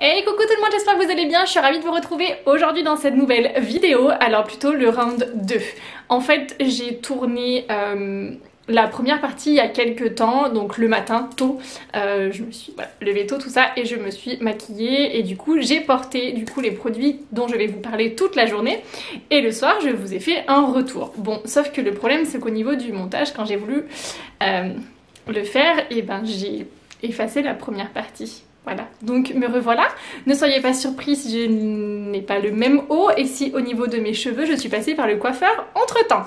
Hey coucou tout le monde, j'espère que vous allez bien, je suis ravie de vous retrouver aujourd'hui dans cette nouvelle vidéo, alors plutôt le round 2. En fait j'ai tourné la première partie il y a quelques temps, donc le matin tôt, je me suis levée tôt tout ça et je me suis maquillée et du coup j'ai porté les produits dont je vais vous parler toute la journée et le soir je vous ai fait un retour. Bon, sauf que le problème c'est qu'au niveau du montage, quand j'ai voulu le faire, et ben j'ai effacé la première partie. Voilà, donc me revoilà. Ne soyez pas surpris si je n'ai pas le même haut et si au niveau de mes cheveux je suis passée par le coiffeur entre temps.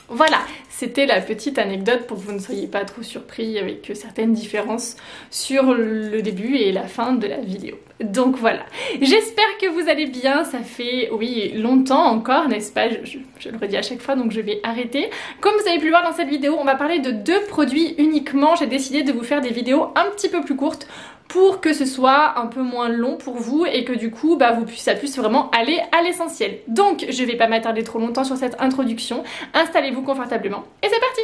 Voilà, c'était la petite anecdote pour que vous ne soyez pas trop surpris avec certaines différences sur le début et la fin de la vidéo. Donc voilà, j'espère que vous allez bien, ça fait, oui, longtemps encore, n'est-ce pas, je le redis à chaque fois, donc je vais arrêter. Comme vous avez pu le voir dans cette vidéo, on va parler de 2 produits uniquement. J'ai décidé de vous faire des vidéos un petit peu plus courtes pour que ce soit un peu moins long pour vous et que du coup ça puisse vraiment aller à l'essentiel. Donc je vais pas m'attarder trop longtemps sur cette introduction, installez-vous confortablement et c'est parti.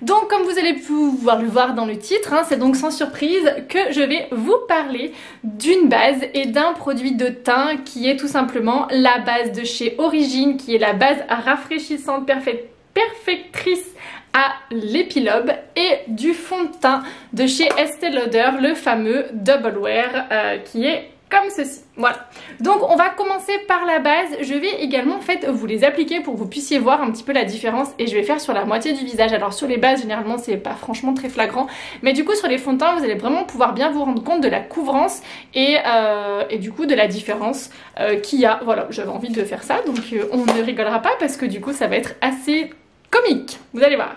Donc comme vous allez pouvoir le voir dans le titre, c'est donc sans surprise que je vais vous parler d'une base et d'un produit de teint qui est tout simplement la base de chez Origine, qui est la base rafraîchissante perfectrice à l'épilobe et du fond de teint de chez Estée Lauder, le fameux Double Wear qui est comme ceci. Voilà, donc on va commencer par la base. Je vais également en fait vous les appliquer pour que vous puissiez voir un petit peu la différence et je vais faire sur la moitié du visage. Alors sur les bases généralement c'est pas franchement très flagrant, mais du coup sur les fonds de teint vous allez vraiment pouvoir bien vous rendre compte de la couvrance et du coup de la différence qu'il y a. Voilà, j'avais envie de faire ça, donc on ne rigolera pas parce que du coup ça va être assez comique, vous allez voir.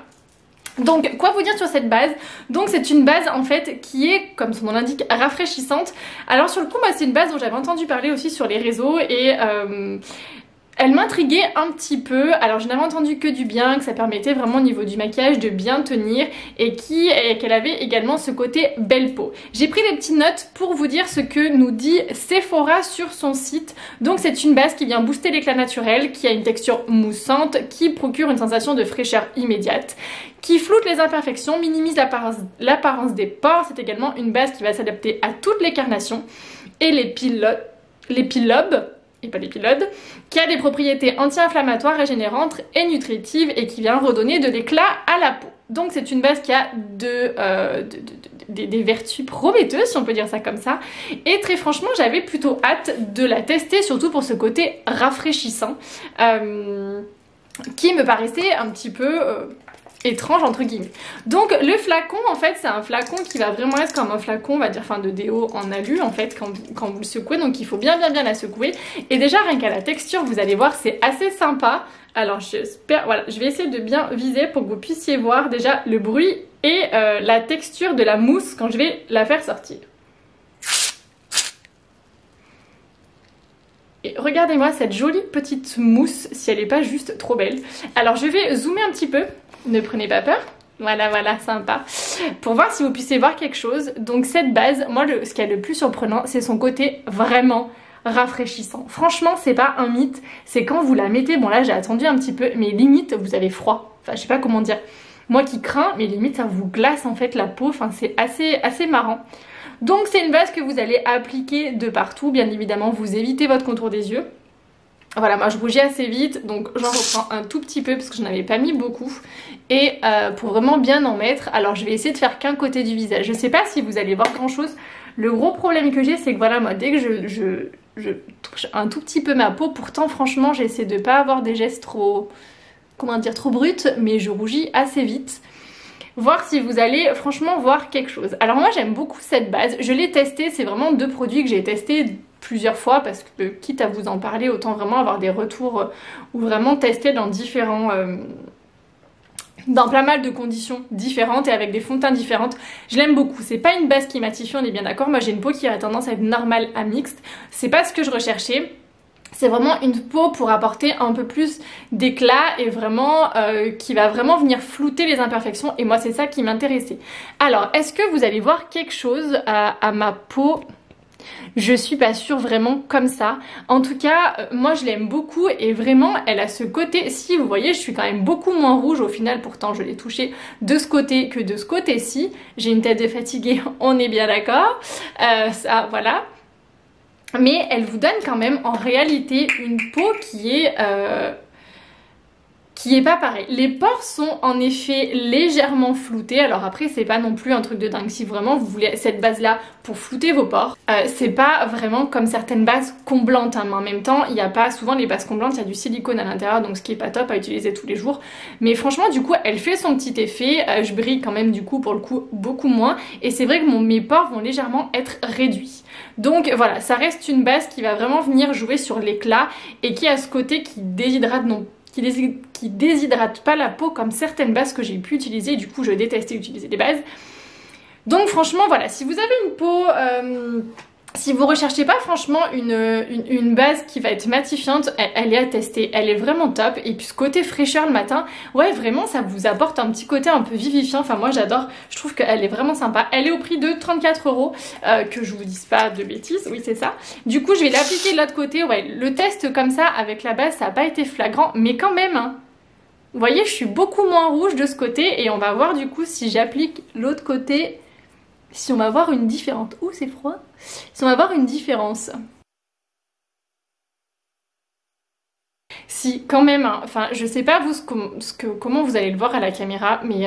Donc quoi vous dire sur cette base? Donc c'est une base en fait qui est, comme son nom l'indique, rafraîchissante. Alors sur le coup moi c'est une base dont j'avais entendu parler aussi sur les réseaux et elle m'intriguait un petit peu. Alors je n'avais entendu que du bien, que ça permettait vraiment au niveau du maquillage de bien tenir et qu'elle avait également ce côté belle peau. J'ai pris des petites notes pour vous dire ce que nous dit Sephora sur son site. Donc c'est une base qui vient booster l'éclat naturel, qui a une texture moussante, qui procure une sensation de fraîcheur immédiate, qui floute les imperfections, minimise l'apparence des pores. C'est également une base qui va s'adapter à toutes les carnations et l'épilobes, et pas l'épilobe, qui a des propriétés anti-inflammatoires, régénérantes et nutritives et qui vient redonner de l'éclat à la peau. Donc c'est une base qui a des vertus prometteuses, si on peut dire ça comme ça. Et très franchement, j'avais plutôt hâte de la tester, surtout pour ce côté rafraîchissant, qui me paraissait un petit peu étrange entre guillemets. Donc le flacon en fait c'est un flacon qui va vraiment être comme un flacon, on va dire, de déo en alu en fait quand vous le secouez, donc il faut bien la secouer. Et déjà rien qu'à la texture vous allez voir c'est assez sympa. Alors j'espère, voilà, je vais essayer de bien viser pour que vous puissiez voir déjà le bruit et la texture de la mousse quand je vais la faire sortir. Et regardez-moi cette jolie petite mousse, si elle n'est pas juste trop belle. Alors je vais zoomer un petit peu, ne prenez pas peur. Voilà, sympa. Pour voir si vous puissiez voir quelque chose. Donc cette base, moi ce qui est le plus surprenant, c'est son côté vraiment rafraîchissant. Franchement, c'est pas un mythe. C'est quand vous la mettez, bon là j'ai attendu un petit peu, mais limite vous avez froid. Enfin je sais pas comment dire. Moi qui crains, mais limite ça vous glace en fait la peau. Enfin c'est assez marrant. Donc c'est une base que vous allez appliquer de partout. Bien évidemment, vous évitez votre contour des yeux. Voilà, moi je rougis assez vite, donc j'en reprends un tout petit peu parce que je n'avais pas mis beaucoup. Et pour vraiment bien en mettre, alors je vais essayer de faire qu'un côté du visage. Je sais pas si vous allez voir grand chose. Le gros problème que j'ai, c'est que voilà, moi dès que je touche un tout petit peu ma peau, pourtant franchement j'essaie de pas avoir des gestes trop, comment dire, trop bruts, mais je rougis assez vite. Voir si vous allez franchement voir quelque chose. Alors moi j'aime beaucoup cette base, je l'ai testée, c'est vraiment 2 produits que j'ai testés plusieurs fois parce que quitte à vous en parler, autant vraiment avoir des retours ou vraiment tester dans dans pas mal de conditions différentes et avec des fonds de teint différentes. Je l'aime beaucoup, c'est pas une base qui matifie, on est bien d'accord. Moi j'ai une peau qui a tendance à être normale à mixte, c'est pas ce que je recherchais. C'est vraiment une peau pour apporter un peu plus d'éclat et vraiment qui va vraiment venir flouter les imperfections et moi c'est ça qui m'intéressait. Alors est-ce que vous allez voir quelque chose à ma peau? Je suis pas sûre vraiment comme ça. En tout cas, moi je l'aime beaucoup et vraiment elle a ce côté, si vous voyez je suis quand même beaucoup moins rouge au final, pourtant je l'ai touchée de ce côté que de ce côté-ci. J'ai une tête de fatiguée, on est bien d'accord. Ça voilà. mais elle vous donne quand même en réalité une peau qui est pas pareil. Les pores sont en effet légèrement floutés. Alors après, c'est pas non plus un truc de dingue. Si vraiment vous voulez cette base là pour flouter vos pores, c'est pas vraiment comme certaines bases comblantes, hein. Mais en même temps, il n'y a pas souvent les bases comblantes, il y a du silicone à l'intérieur, donc ce qui est pas top à utiliser tous les jours. Mais franchement, du coup, elle fait son petit effet. Je brille quand même du coup pour le coup beaucoup moins. Et c'est vrai que mes pores vont légèrement être réduits. Donc voilà, ça reste une base qui va vraiment venir jouer sur l'éclat et qui a ce côté qui déshydrate qui déshydrate pas la peau comme certaines bases que j'ai pu utiliser. Du coup, je détestais utiliser des bases. Donc franchement, voilà, si vous avez une peau... si vous recherchez pas franchement une base qui va être matifiante, elle est à tester, elle est vraiment top. Et puis ce côté fraîcheur le matin, ouais vraiment ça vous apporte un petit côté un peu vivifiant. Enfin moi j'adore, je trouve qu'elle est vraiment sympa. Elle est au prix de 34 €, que je vous dise pas de bêtises, oui c'est ça. Du coup je vais l'appliquer de l'autre côté, ouais le test comme ça avec la base ça n'a pas été flagrant, mais quand même hein. Vous voyez je suis beaucoup moins rouge de ce côté et on va voir du coup si j'applique l'autre côté... Si on va voir une différence... Ouh, c'est froid. Si on va voir une différence. Si, quand même, hein, enfin, je sais pas vous comment vous allez le voir à la caméra, mais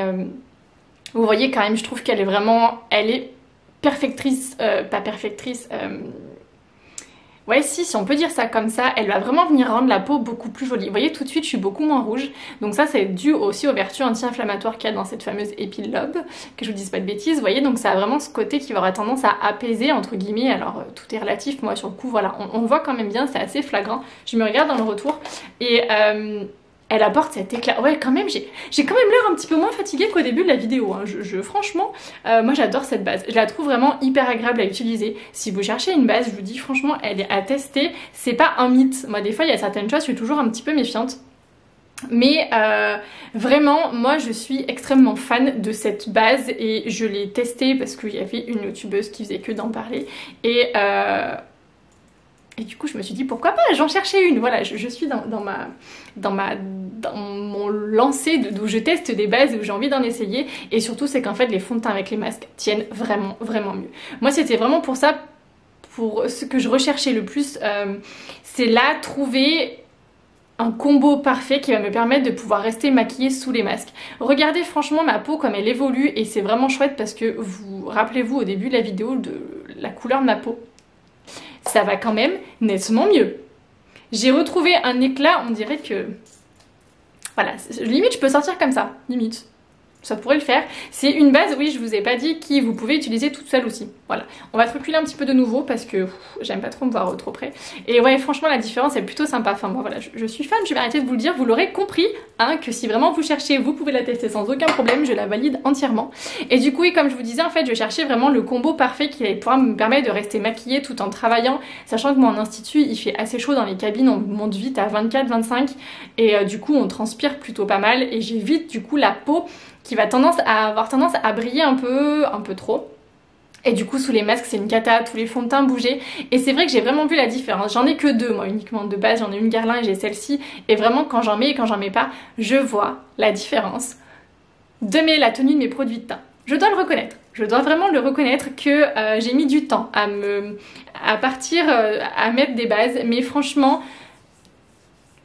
vous voyez quand même, je trouve qu'elle est vraiment... Elle est perfectrice, pas perfectrice... Ouais si on peut dire ça comme ça, elle va vraiment venir rendre la peau beaucoup plus jolie. Vous voyez tout de suite je suis beaucoup moins rouge, donc ça c'est dû aussi aux vertus anti-inflammatoires qu'il y a dans cette fameuse Epilobe, que je vous dise pas de bêtises, vous voyez, donc ça a vraiment ce côté qui va avoir tendance à apaiser entre guillemets, alors tout est relatif, moi sur le coup voilà, on voit quand même bien, c'est assez flagrant, je me regarde dans le retour, et... elle apporte cet éclat. Ouais, quand même, j'ai quand même l'air un petit peu moins fatiguée qu'au début de la vidéo. Hein. Franchement, moi j'adore cette base. Je la trouve vraiment hyper agréable à utiliser. Si vous cherchez une base, je vous dis franchement, elle est à tester. C'est pas un mythe. Moi, des fois, il y a certaines choses, je suis toujours un petit peu méfiante. Mais vraiment, moi je suis extrêmement fan de cette base et je l'ai testée parce qu'il y avait une youtubeuse qui faisait que d'en parler. Et du coup je me suis dit pourquoi pas, j'en cherchais une, voilà, je suis dans mon lancé d'où je teste des bases, où j'ai envie d'en essayer, et surtout c'est qu'en fait les fonds de teint avec les masques tiennent vraiment vraiment mieux. Moi c'était vraiment pour ça, pour ce que je recherchais le plus, c'est là trouver un combo parfait qui va me permettre de pouvoir rester maquillée sous les masques. Regardez franchement ma peau comme elle évolue et c'est vraiment chouette parce que vous rappelez-vous au début de la vidéo de la couleur de ma peau. Ça va quand même nettement mieux. J'ai retrouvé un éclat, on dirait que... Voilà, limite je peux sortir comme ça, limite. Ça pourrait le faire. C'est une base, oui, je vous ai pas dit, qui vous pouvez utiliser toute seule aussi. Voilà. On va se reculer un petit peu de nouveau parce que j'aime pas trop me voir trop près. Et ouais, franchement, la différence est plutôt sympa. Enfin, moi, voilà, je suis fan, je vais arrêter de vous le dire. Vous l'aurez compris, hein, que si vraiment vous cherchez, vous pouvez la tester sans aucun problème. Je la valide entièrement. Et du coup, oui, comme je vous disais, en fait, je cherchais vraiment le combo parfait qui allait pouvoir me permettre de rester maquillée tout en travaillant. Sachant que moi, en institut, il fait assez chaud dans les cabines. On monte vite à 24-25. Et du coup, on transpire plutôt pas mal. Et j'ai vite, du coup, la peau qui va avoir tendance à briller un peu trop. Et du coup sous les masques c'est une cata, tous les fonds de teint bougeaient. Et c'est vrai que j'ai vraiment vu la différence. J'en ai que deux moi uniquement de base, j'en ai une Guerlain et j'ai celle-ci. Et vraiment quand j'en mets et quand j'en mets pas, je vois la différence de la tenue de mes produits de teint. Je dois le reconnaître. Je dois vraiment le reconnaître que j'ai mis du temps à mettre des bases. Mais franchement,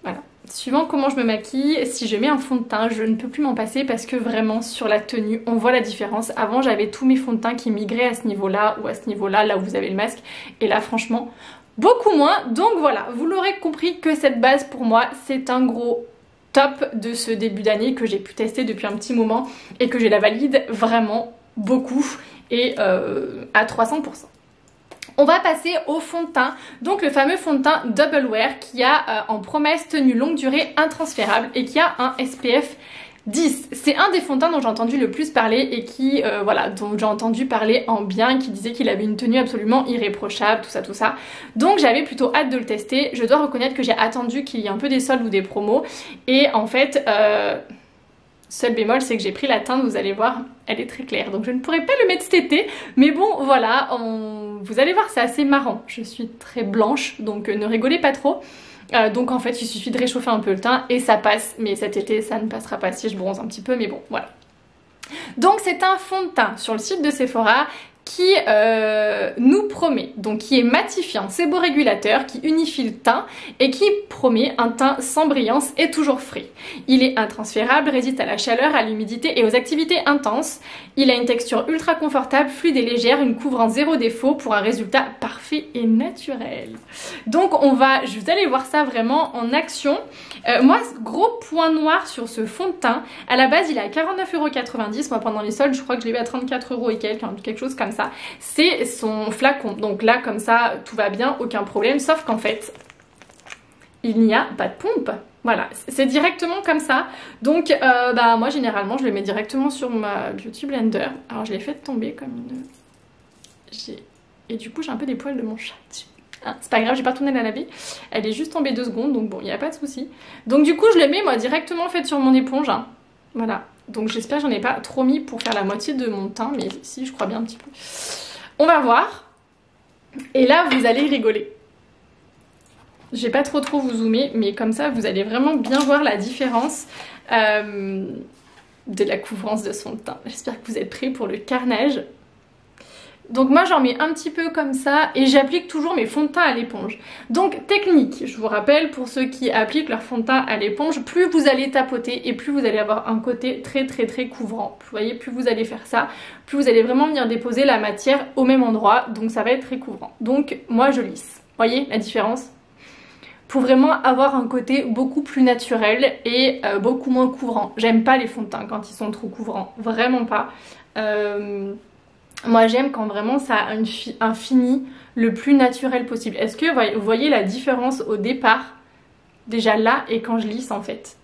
voilà. Suivant comment je me maquille, si je mets un fond de teint, je ne peux plus m'en passer parce que vraiment sur la tenue, on voit la différence. Avant, j'avais tous mes fonds de teint qui migraient à ce niveau-là ou à ce niveau-là, là où vous avez le masque. Et là, franchement, beaucoup moins. Donc voilà, vous l'aurez compris que cette base, pour moi, c'est un gros top de ce début d'année que j'ai pu tester depuis un petit moment et que je la valide vraiment beaucoup et à 300%. On va passer au fond de teint, donc le fameux fond de teint Double Wear qui a en promesse tenue longue durée intransférable et qui a un SPF 10. C'est un des fonds de teint dont j'ai entendu le plus parler et qui, voilà, dont j'ai entendu parler en bien, qui disait qu'il avait une tenue absolument irréprochable, tout ça. Donc j'avais plutôt hâte de le tester. Je dois reconnaître que j'ai attendu qu'il y ait un peu des soldes ou des promos et en fait... seul bémol, c'est que j'ai pris la teinte, vous allez voir, elle est très claire. Donc je ne pourrais pas le mettre cet été. Mais bon, voilà, vous allez voir, c'est assez marrant. Je suis très blanche, donc ne rigolez pas trop. Donc en fait, il suffit de réchauffer un peu le teint et ça passe. Mais cet été, ça ne passera pas si je bronze un petit peu, mais bon, voilà. Donc c'est un fond de teint sur le site de Sephora qui nous promet, donc qui est matifiant, séborégulateur, qui unifie le teint et qui promet un teint sans brillance et toujours frais. Il est intransférable, résiste à la chaleur, à l'humidité et aux activités intenses. Il a une texture ultra confortable, fluide et légère, une couvrant zéro défaut pour un résultat parfait et naturel. Donc vous allez voir ça vraiment en action. Moi, gros point noir sur ce fond de teint. À la base, il est à 49,90 €. Moi, pendant les soldes, je crois que je l'ai eu à 34 € et quelques, quelque chose comme ça. C'est son flacon. Donc là, comme ça, tout va bien, aucun problème. Sauf qu'en fait, il n'y a pas de pompe. Voilà, c'est directement comme ça. Donc, moi, généralement, je le mets directement sur ma Beauty Blender. Alors, je l'ai fait tomber comme une... Et du coup, j'ai un peu des poils de mon chat dessus. Hein, c'est pas grave, j'ai pas retourné la laver. Elle est juste tombée 2 secondes, donc bon, il n'y a pas de souci. Donc du coup, je le mets moi directement en fait sur mon éponge. Hein. Voilà. Donc j'espère que j'en ai pas trop mis pour faire la moitié de mon teint, mais si, je crois bien un petit peu. On va voir. Et là, vous allez rigoler. Je vais pas trop vous zoomer, mais comme ça, vous allez vraiment bien voir la différence de la couvrance de son teint. J'espère que vous êtes prêts pour le carnage. Donc moi j'en mets un petit peu comme ça et j'applique toujours mes fonds de teint à l'éponge. Donc technique, je vous rappelle pour ceux qui appliquent leur fond de teint à l'éponge, plus vous allez tapoter et plus vous allez avoir un côté très couvrant. Vous voyez, plus vous allez faire ça, plus vous allez vraiment venir déposer la matière au même endroit, donc ça va être très couvrant. Donc moi je lisse, voyez la différence? Pour vraiment avoir un côté beaucoup plus naturel et beaucoup moins couvrant. J'aime pas les fonds de teint quand ils sont trop couvrants, vraiment pas. Moi j'aime quand vraiment ça a un fini le plus naturel possible. Est-ce que vous voyez la différence au départ, déjà là, et quand je lisse en fait?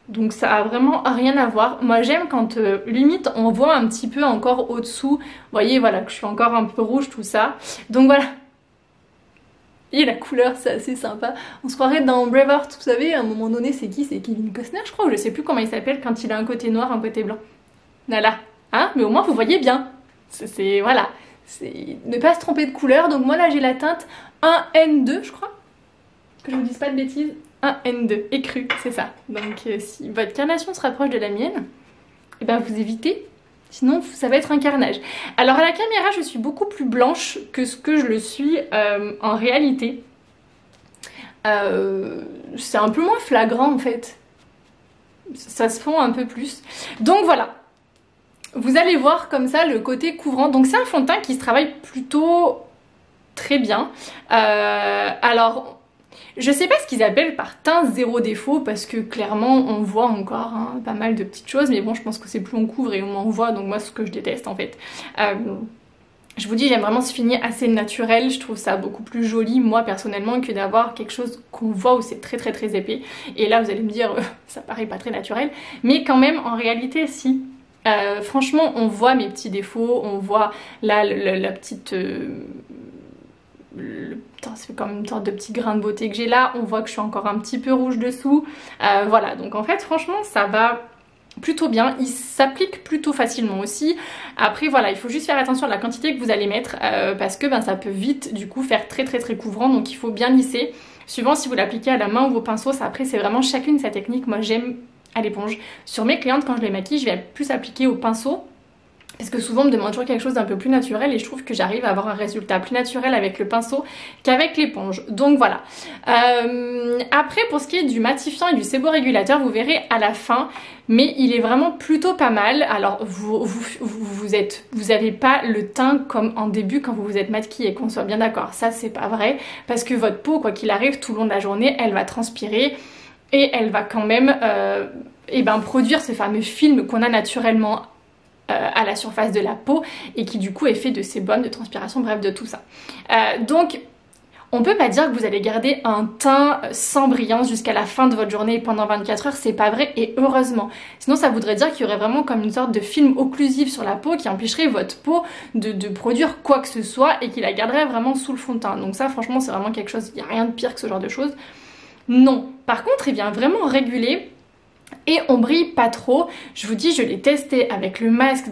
Donc ça a vraiment rien à voir. Moi j'aime quand limite on voit un petit peu encore au-dessous. Vous voyez voilà que je suis encore un peu rouge tout ça. Donc voilà. Et la couleur c'est assez sympa. On se croirait dans Braveheart, vous savez, à un moment donné c'est qui? C'est Kevin Costner je crois, ou je sais plus comment il s'appelle quand il a un côté noir, un côté blanc. Voilà. Hein? Mais au moins vous voyez bien. Voilà, c'est ne pas se tromper de couleur. Donc moi là j'ai la teinte 1N2 je crois, que je vous dise pas de bêtises, 1N2 écru, c'est ça. Donc si votre carnation se rapproche de la mienne, et ben vous évitez, sinon ça va être un carnage. Alors à la caméra je suis beaucoup plus blanche que ce que je le suis en réalité. C'est un peu moins flagrant en fait, ça se fond un peu plus. Donc voilà. Vous allez voir comme ça le côté couvrant. Donc c'est un fond de teint qui se travaille plutôt très bien. Alors, je sais pas ce qu'ils appellent par teint zéro défaut parce que clairement on voit encore hein, pas mal de petites choses. Mais bon, je pense que c'est plus on couvre et on en voit. Donc moi, ce que je déteste en fait. Je vous dis, j'aime vraiment ce fini assez naturel. Je trouve ça beaucoup plus joli, moi personnellement, que d'avoir quelque chose qu'on voit où c'est très épais. Et là, vous allez me dire, ça paraît pas très naturel. Mais quand même, en réalité, si. Franchement on voit mes petits défauts, on voit là la petite... c'est comme une sorte de petit grain de beauté que j'ai là, on voit que je suis encore un petit peu rouge dessous. Voilà, donc en fait franchement ça va plutôt bien, il s'applique plutôt facilement aussi. Après voilà, il faut juste faire attention à la quantité que vous allez mettre parce que ça peut vite du coup faire très couvrant, donc il faut bien lisser. Suivant si vous l'appliquez à la main ou au pinceau, ça après c'est vraiment chacune sa technique. Moi j'aime à l'éponge. Sur mes clientes, quand je les maquille, je vais plus appliquer au pinceau parce que souvent on me demande toujours quelque chose d'un peu plus naturel et je trouve que j'arrive à avoir un résultat plus naturel avec le pinceau qu'avec l'éponge. Donc voilà. Après pour ce qui est du matifiant et du séborégulateur, vous verrez à la fin, mais il est vraiment plutôt pas mal. Alors vous avez pas le teint comme en début quand vous vous êtes maquillé, qu'on soit bien d'accord. Ça c'est pas vrai parce que votre peau, quoi qu'il arrive, tout le long de la journée, elle va transpirer. Et elle va quand même produire ce fameux film qu'on a naturellement à la surface de la peau et qui du coup est fait de sébum, de transpiration, bref de tout ça. Donc on peut pas dire que vous allez garder un teint sans brillance jusqu'à la fin de votre journée pendant 24 heures, c'est pas vrai et heureusement. Sinon ça voudrait dire qu'il y aurait vraiment comme une sorte de film occlusif sur la peau qui empêcherait votre peau de produire quoi que ce soit et qui la garderait vraiment sous le fond de teint. Donc ça franchement c'est vraiment quelque chose, il n'y a rien de pire que ce genre de choses. Non, par contre il vient vraiment réguler et on brille pas trop. Je vous dis, je l'ai testé avec le masque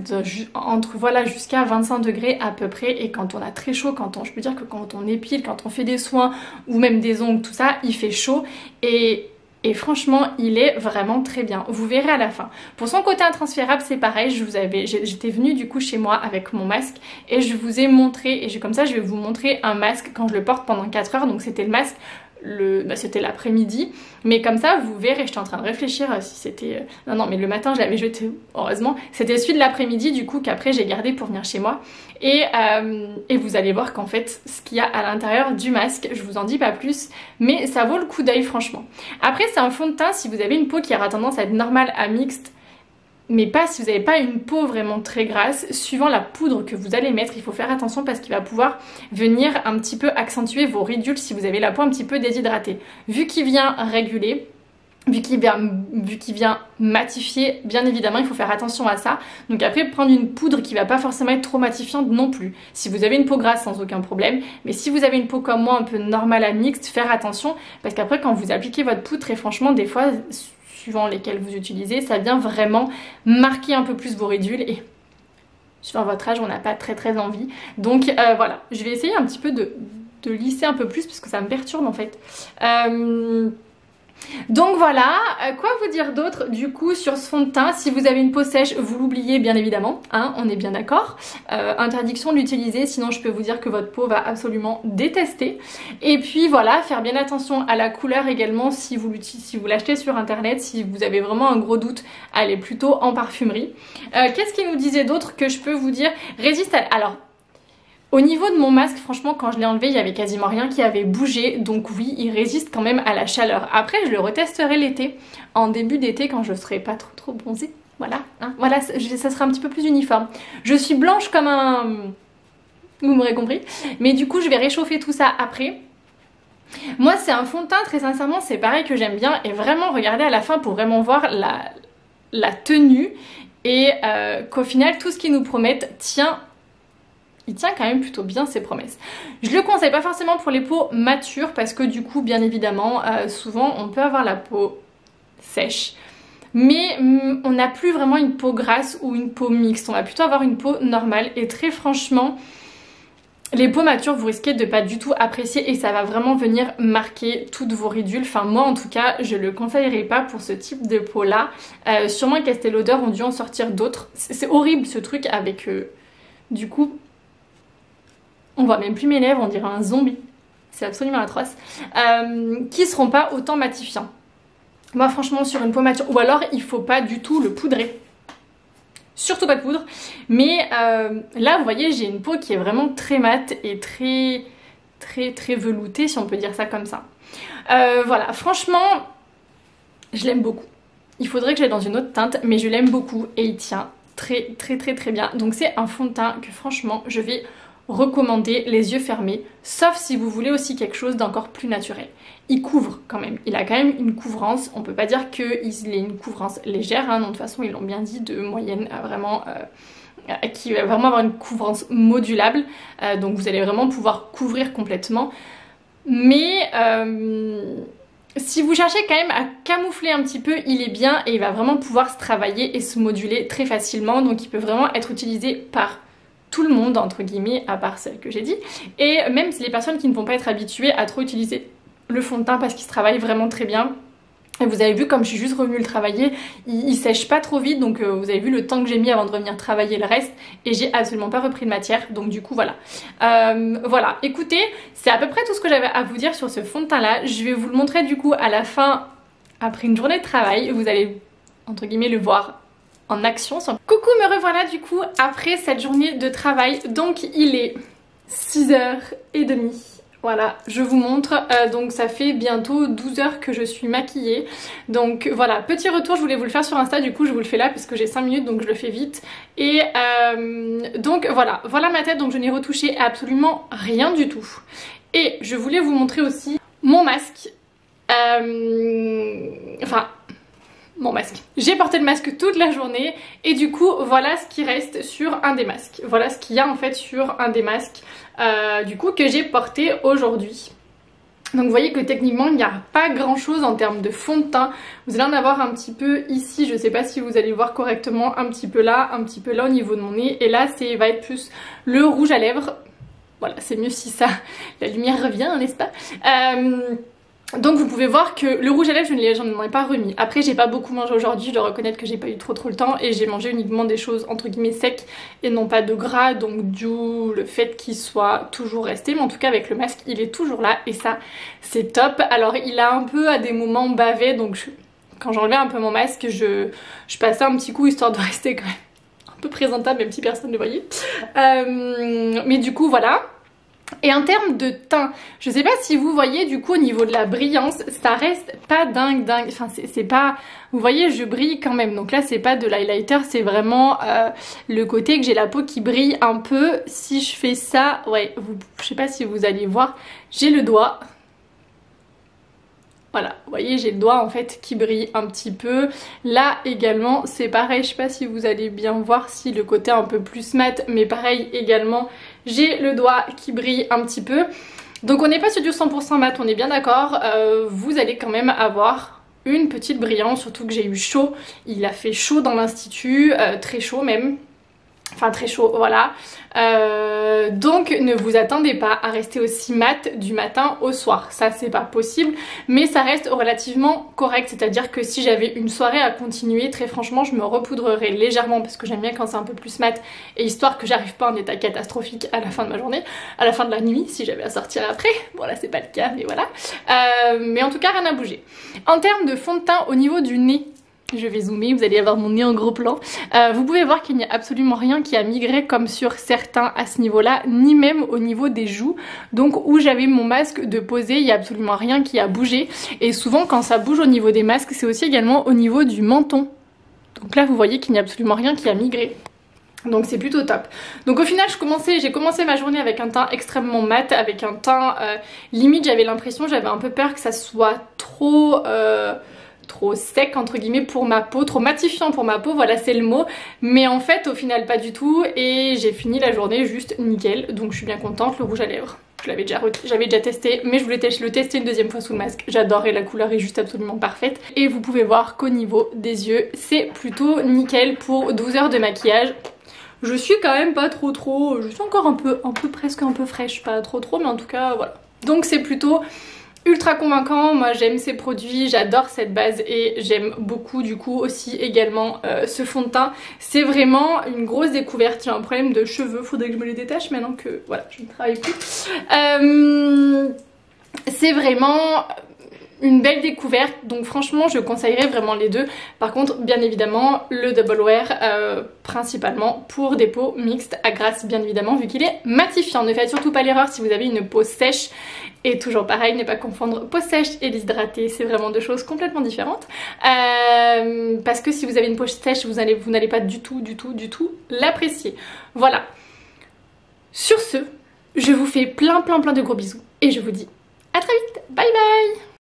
entre voilà jusqu'à 25 degrés à peu près, et quand on a très chaud, je peux dire que quand on épile, quand on fait des soins ou même des ongles, tout ça, il fait chaud et et franchement il est vraiment très bien, vous verrez à la fin. Pour son côté intransférable c'est pareil, j'étais venue du coup chez moi avec mon masque et je vous ai montré, et comme ça je vais vous montrer un masque quand je le porte pendant 4 heures, donc c'était le masque c'était l'après-midi, mais comme ça vous verrez, j'étais en train de réfléchir si c'était non mais le matin je l'avais jeté heureusement, c'était celui de l'après-midi du coup qu'après j'ai gardé pour venir chez moi et vous allez voir qu'en fait ce qu'il y a à l'intérieur du masque, je vous en dis pas plus, mais ça vaut le coup d'œil franchement. Après c'est un fond de teint, si vous avez une peau qui aura tendance à être normale à mixte, mais pas si vous n'avez pas une peau vraiment très grasse, suivant la poudre que vous allez mettre, il faut faire attention parce qu'il va pouvoir venir un petit peu accentuer vos ridules si vous avez la peau un petit peu déshydratée. Vu qu'il vient réguler, vu qu'il vient matifier, bien évidemment il faut faire attention à ça. Donc après prendre une poudre qui va pas forcément être trop matifiante non plus. Si vous avez une peau grasse sans aucun problème, mais si vous avez une peau comme moi un peu normale à mixte, faire attention parce qu'après quand vous appliquez votre poudre, très franchement des fois suivant lesquels vous utilisez, ça vient vraiment marquer un peu plus vos ridules et suivant votre âge on n'a pas très envie. Donc voilà, je vais essayer un petit peu de lisser un peu plus parce que ça me perturbe en fait. Donc voilà, quoi vous dire d'autre du coup sur ce fond de teint? Si vous avez une peau sèche, vous l'oubliez bien évidemment, hein, on est bien d'accord. Interdiction de l'utiliser, sinon je peux vous dire que votre peau va absolument détester. Et puis voilà, faire bien attention à la couleur également si vous l'achetez sur internet, si vous avez vraiment un gros doute, allez plutôt en parfumerie. Qu'est-ce qu'il nous disait d'autre que je peux vous dire? Résiste à... Alors... Au niveau de mon masque, franchement, quand je l'ai enlevé, il y avait quasiment rien qui avait bougé. Donc oui, il résiste quand même à la chaleur. Après, je le retesterai l'été, en début d'été, quand je serai pas trop bronzée. Voilà, hein. Voilà, ça sera un petit peu plus uniforme. Je suis blanche comme un... Vous m'aurez compris. Mais du coup, je vais réchauffer tout ça après. Moi, c'est un fond de teint, très sincèrement, c'est pareil que j'aime bien. Et vraiment, regardez à la fin pour vraiment voir la tenue. Et qu'au final, tout ce qu'ils nous promettent tient... Il tient quand même plutôt bien ses promesses. Je le conseille pas forcément pour les peaux matures parce que du coup, bien évidemment, souvent on peut avoir la peau sèche. Mais on n'a plus vraiment une peau grasse ou une peau mixte. On va plutôt avoir une peau normale. Et très franchement, les peaux matures, vous risquez de pas du tout apprécier et ça va vraiment venir marquer toutes vos ridules. Enfin moi en tout cas, je le conseillerais pas pour ce type de peau là. Sûrement qu'Estée Lauder ont dû en sortir d'autres. C'est horrible ce truc avec du coup... On voit même plus mes lèvres, on dirait un zombie. C'est absolument atroce. Qui seront pas autant matifiants. Moi franchement sur une peau mature, ou alors il faut pas du tout le poudrer. Surtout pas de poudre. Mais là vous voyez j'ai une peau qui est vraiment très mate et très veloutée si on peut dire ça comme ça. Voilà, franchement je l'aime beaucoup. Il faudrait que j'aille dans une autre teinte mais je l'aime beaucoup et il tient très bien. Donc c'est un fond de teint que franchement je vais recommander les yeux fermés, sauf si vous voulez aussi quelque chose d'encore plus naturel. Il couvre quand même, il a quand même une couvrance, on peut pas dire qu'il ait une couvrance légère, hein, de toute façon ils l'ont bien dit, de moyenne à vraiment... qui va vraiment avoir une couvrance modulable, donc vous allez vraiment pouvoir couvrir complètement. Mais si vous cherchez quand même à camoufler un petit peu, il est bien et il va vraiment pouvoir se travailler et se moduler très facilement, donc il peut vraiment être utilisé par tout le monde entre guillemets à part celle que j'ai dit, et même les personnes qui ne vont pas être habituées à trop utiliser le fond de teint parce qu'il se travaille vraiment très bien. Et vous avez vu comme je suis juste revenue le travailler, il sèche pas trop vite, donc vous avez vu le temps que j'ai mis avant de revenir travailler le reste et j'ai absolument pas repris de matière, donc du coup voilà. Voilà, écoutez, c'est à peu près tout ce que j'avais à vous dire sur ce fond de teint là. Je vais vous le montrer du coup à la fin, après une journée de travail, vous allez entre guillemets le voir en action. Coucou, me revoilà du coup après cette journée de travail. Donc il est 6h30. Voilà, je vous montre. Donc ça fait bientôt 12 heures que je suis maquillée. Donc voilà, petit retour, je voulais vous le faire sur Insta, du coup je vous le fais là parce que j'ai 5 minutes donc je le fais vite. Et donc voilà ma tête, donc je n'ai retouché absolument rien du tout. Et je voulais vous montrer aussi mon masque. Enfin... mon masque. J'ai porté le masque toute la journée et du coup voilà ce qui reste sur un des masques. Voilà ce qu'il y a en fait sur un des masques du coup que j'ai porté aujourd'hui. Donc vous voyez que techniquement il n'y a pas grand chose en termes de fond de teint. Vous allez en avoir un petit peu ici, je sais pas si vous allez voir correctement, un petit peu là au niveau de mon nez. Et là va être plus le rouge à lèvres. Voilà, c'est mieux si ça, la lumière revient, n'est-ce pas? Donc vous pouvez voir que le rouge à lèvres, je n'en ai pas remis. Après j'ai pas beaucoup mangé aujourd'hui, je dois reconnaître que j'ai pas eu trop le temps et j'ai mangé uniquement des choses entre guillemets secs et non pas de gras, donc d'où le fait qu'il soit toujours resté. Mais en tout cas avec le masque il est toujours là et ça c'est top. Alors il a un peu à des moments bavé, donc quand j'enlevais un peu mon masque je passais un petit coup histoire de rester quand même un peu présentable même si personne ne le voyait. Mais du coup voilà. Et en termes de teint, je sais pas si vous voyez du coup au niveau de la brillance, ça reste pas dingue, enfin c'est pas... Vous voyez je brille quand même, donc là c'est pas de l'highlighter, c'est vraiment le côté que j'ai la peau qui brille un peu. Si je fais ça, ouais, je sais pas si vous allez voir, j'ai le doigt... Voilà, vous voyez j'ai le doigt en fait qui brille un petit peu. Là également c'est pareil, je sais pas si vous allez bien voir si le côté un peu plus mat, mais pareil également j'ai le doigt qui brille un petit peu. Donc on n'est pas sur du 100% mat, on est bien d'accord. Vous allez quand même avoir une petite brillance, surtout que j'ai eu chaud. Il a fait chaud dans l'institut, très chaud même. Enfin très chaud, voilà. Donc ne vous attendez pas à rester aussi mat du matin au soir. Ça c'est pas possible, mais ça reste relativement correct. C'est-à-dire que si j'avais une soirée à continuer, très franchement je me repoudrerais légèrement parce que j'aime bien quand c'est un peu plus mat. Et histoire que j'arrive pas en état catastrophique à la fin de ma journée, à la fin de la nuit, si j'avais à sortir après. Bon là c'est pas le cas, mais voilà. Mais en tout cas rien à bouger. En termes de fond de teint au niveau du nez, je vais zoomer, vous allez avoir mon nez en gros plan. Vous pouvez voir qu'il n'y a absolument rien qui a migré comme sur certains à ce niveau-là, ni même au niveau des joues. Donc où j'avais mon masque de poser, il n'y a absolument rien qui a bougé. Et souvent quand ça bouge au niveau des masques, c'est aussi également au niveau du menton. Donc là vous voyez qu'il n'y a absolument rien qui a migré. Donc c'est plutôt top. Donc au final j'ai commencé ma journée avec un teint extrêmement mat, avec un teint limite j'avais l'impression, j'avais un peu peur que ça soit trop sec entre guillemets pour ma peau, trop matifiant pour ma peau, voilà c'est le mot, mais en fait au final pas du tout et j'ai fini la journée juste nickel, donc je suis bien contente. Le rouge à lèvres, j'avais déjà testé, mais je voulais le tester une deuxième fois sous le masque, j'adore et la couleur est juste absolument parfaite. Et vous pouvez voir qu'au niveau des yeux c'est plutôt nickel pour 12 heures de maquillage. Je suis quand même pas trop, je suis encore un peu presque un peu fraîche, pas trop mais en tout cas voilà. Donc c'est plutôt ultra convaincant, moi j'aime ces produits, j'adore cette base et j'aime beaucoup du coup aussi également ce fond de teint. C'est vraiment une grosse découverte, j'ai un problème de cheveux, faudrait que je me les détache maintenant que voilà je ne travaille plus. C'est vraiment une belle découverte, donc franchement je conseillerais vraiment les deux. Par contre bien évidemment le Double Wear principalement pour des peaux mixtes à grasse bien évidemment vu qu'il est matifiant. Ne faites surtout pas l'erreur si vous avez une peau sèche. Et toujours pareil, ne pas confondre peau sèche et déshydratée, c'est vraiment deux choses complètement différentes. Parce que si vous avez une peau sèche, vous n'allez pas du tout l'apprécier. Voilà. Sur ce, je vous fais plein de gros bisous et je vous dis à très vite. Bye bye.